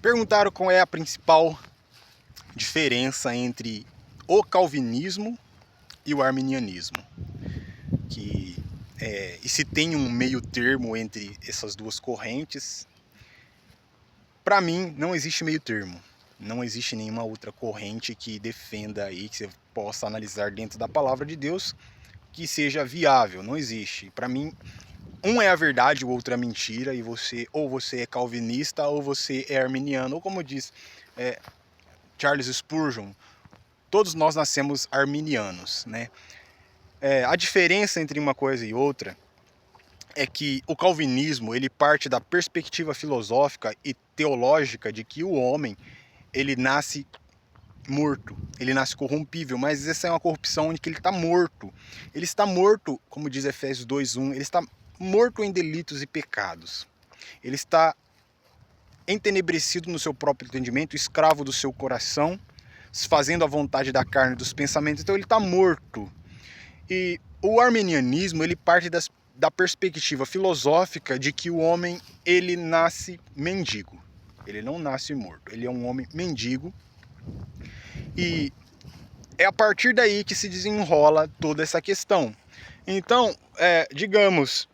Perguntaram qual é a principal diferença entre o calvinismo e o arminianismo. E se tem um meio termo entre essas duas correntes. Para mim, não existe meio termo. Não existe nenhuma outra corrente que defenda aí, que você possa analisar dentro da palavra de Deus, que seja viável. Não existe. Para mim, um é a verdade, o outro é a mentira, e ou você é calvinista ou você é arminiano, ou como diz Charles Spurgeon, todos nós nascemos arminianos, né? A diferença entre uma coisa e outra é que o calvinismo ele parte da perspectiva filosófica e teológica de que o homem ele nasce morto, ele nasce corrompível, mas essa é uma corrupção onde ele está morto. Ele está morto, como diz Efésios 2:1, ele está morto em delitos e pecados. Ele está entenebrecido no seu próprio entendimento, escravo do seu coração, fazendo a vontade da carne e dos pensamentos. Então ele está morto. E o arminianismo ele parte da perspectiva filosófica de que o homem ele nasce mendigo. Ele não nasce morto, ele é um homem mendigo. E é a partir daí que se desenrola toda essa questão. Então, digamos,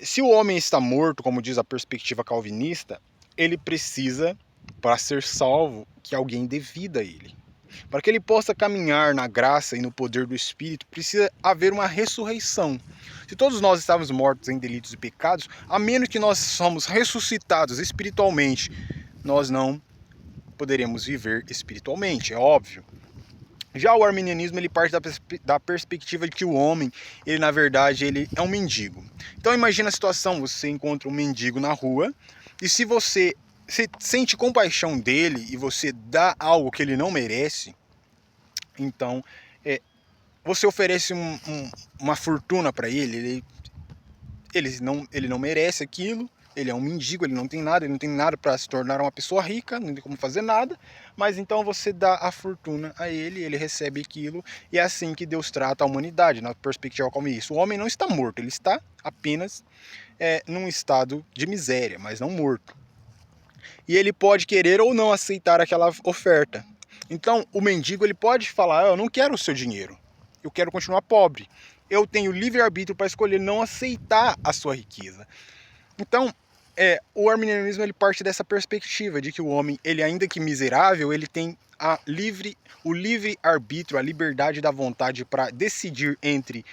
se o homem está morto, como diz a perspectiva calvinista, ele precisa, para ser salvo, que alguém dê vida a ele. Para que ele possa caminhar na graça e no poder do Espírito, precisa haver uma ressurreição. Se todos nós estávamos mortos em delitos e pecados, a menos que nós somos ressuscitados espiritualmente, nós não poderemos viver espiritualmente, é óbvio. Já o arminianismo ele parte da perspectiva de que o homem, ele na verdade, ele é um mendigo. Então imagina a situação, você encontra um mendigo na rua, e se você sente compaixão dele e você dá algo que ele não merece, então você oferece uma fortuna para ele não merece aquilo, ele é um mendigo, ele não tem nada para se tornar uma pessoa rica, não tem como fazer nada, mas então você dá a fortuna a ele recebe aquilo, e é assim que Deus trata a humanidade, na perspectiva como isso. O homem não está morto, ele está apenas num estado de miséria, mas não morto. E ele pode querer ou não aceitar aquela oferta. Então, o mendigo ele pode falar, eu não quero o seu dinheiro, eu quero continuar pobre. Eu tenho livre-arbítrio para escolher não aceitar a sua riqueza. Então, o arminianismo ele parte dessa perspectiva de que o homem, ele ainda que miserável, ele tem o livre-arbítrio, a liberdade da vontade para decidir entre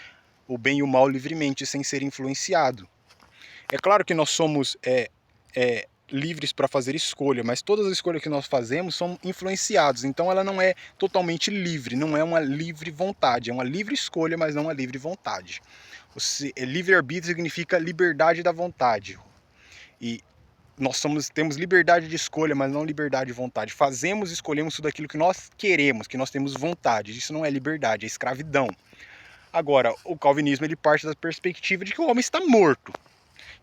o bem e o mal livremente, sem ser influenciado. É claro que nós somos livres para fazer escolha, mas todas as escolhas que nós fazemos são influenciadas, então ela não é totalmente livre, não é uma livre vontade, é uma livre escolha, mas não uma livre vontade. Livre-arbítrio significa liberdade da vontade, e nós temos liberdade de escolha, mas não liberdade de vontade. Escolhemos tudo aquilo que nós queremos, que nós temos vontade, isso não é liberdade, é escravidão. Agora, o calvinismo ele parte da perspectiva de que o homem está morto.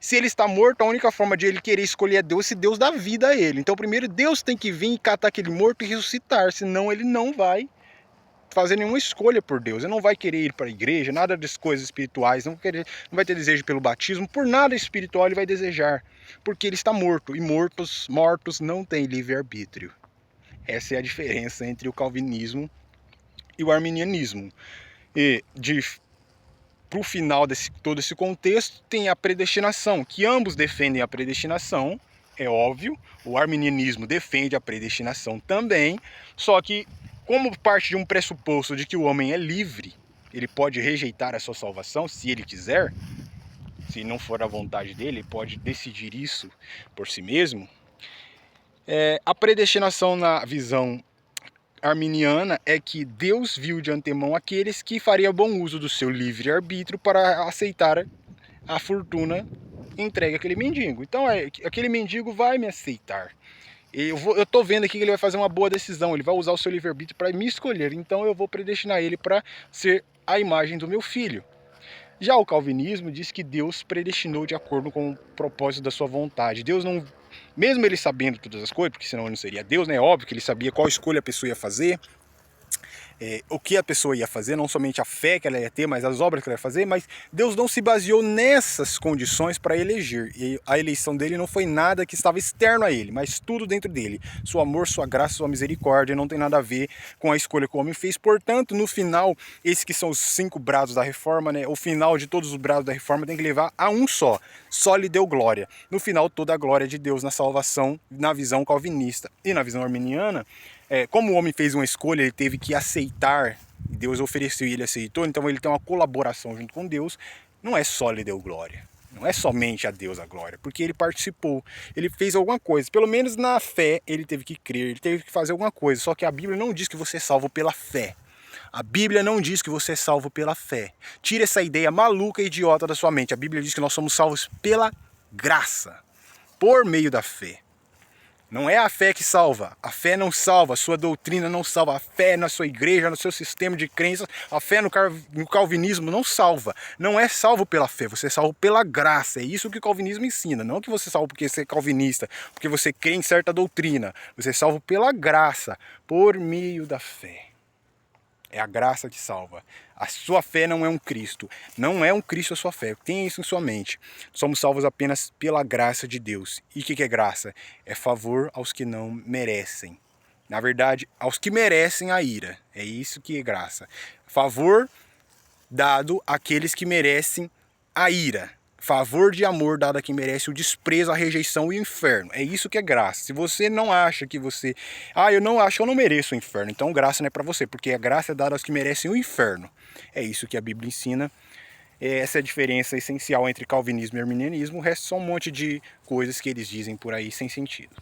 Se ele está morto, a única forma de ele querer escolher é Deus, se Deus dá vida a ele. Então primeiro Deus tem que vir e catar aquele morto e ressuscitar, senão ele não vai fazer nenhuma escolha por Deus. Ele não vai querer ir para a igreja, nada das coisas espirituais, não vai ter desejo pelo batismo, por nada espiritual ele vai desejar, porque ele está morto, e mortos não têm livre-arbítrio. Essa é a diferença entre o calvinismo e o arminianismo. E para o final de todo esse contexto, tem a predestinação, que ambos defendem a predestinação, é óbvio. O arminianismo defende a predestinação também, só que, como parte de um pressuposto de que o homem é livre, ele pode rejeitar a sua salvação se ele quiser, se não for a vontade dele, ele pode decidir isso por si mesmo. A predestinação na visão arminiana é que Deus viu de antemão aqueles que fariam bom uso do seu livre-arbítrio para aceitar a fortuna entregue àquele mendigo. Então aquele mendigo vai me aceitar. Eu estou vendo aqui que ele vai fazer uma boa decisão, ele vai usar o seu livre-arbítrio para me escolher, então eu vou predestinar ele para ser a imagem do meu filho. Já o calvinismo diz que Deus predestinou de acordo com o propósito da sua vontade. Deus não, mesmo ele sabendo todas as coisas, porque senão ele não seria Deus, né? É óbvio que ele sabia qual escolha a pessoa ia fazer. o que a pessoa ia fazer, não somente a fé que ela ia ter, mas as obras que ela ia fazer, mas Deus não se baseou nessas condições para eleger. E a eleição dele não foi nada que estava externo a ele, mas tudo dentro dele. Seu amor, sua graça, sua misericórdia, não tem nada a ver com a escolha que o homem fez. Portanto, no final, esses que são os 5 brados da reforma, né, o final de todos os brados da reforma tem que levar a um só. Só lhe deu glória. No final, toda a glória de Deus na salvação, na visão calvinista e na visão arminiana. Como o homem fez uma escolha, ele teve que aceitar, Deus ofereceu e ele aceitou, então ele tem uma colaboração junto com Deus, não é só lhe deu glória, não é somente a Deus a glória, porque ele participou, ele fez alguma coisa, pelo menos na fé ele teve que crer, ele teve que fazer alguma coisa, só que a Bíblia não diz que você é salvo pela fé. A Bíblia não diz que você é salvo pela fé. Tira essa ideia maluca e idiota da sua mente. A Bíblia diz que nós somos salvos pela graça, por meio da fé. Não é a fé que salva, a fé não salva, a sua doutrina não salva, a fé na sua igreja, no seu sistema de crenças, a fé no calvinismo não salva. Não é salvo pela fé, você é salvo pela graça. É isso que o calvinismo ensina, não que você é salvo porque você é calvinista, porque você crê em certa doutrina. Você é salvo pela graça, por meio da fé. É a graça que salva. A sua fé não é um Cristo. Não é um Cristo a sua fé. Tenha isso em sua mente. Somos salvos apenas pela graça de Deus. E o que é graça? É favor aos que não merecem. Na verdade, aos que merecem a ira. É isso que é graça. Favor dado àqueles que merecem a ira. Favor de amor dado a quem merece o desprezo, a rejeição e o inferno. É isso que é graça. Se você não acha que você... eu não acho, eu não mereço o inferno. Então graça não é para você, porque a graça é dada aos que merecem o inferno. É isso que a Bíblia ensina. Essa é a diferença essencial entre calvinismo e arminianismo. O resto são um monte de coisas que eles dizem por aí sem sentido.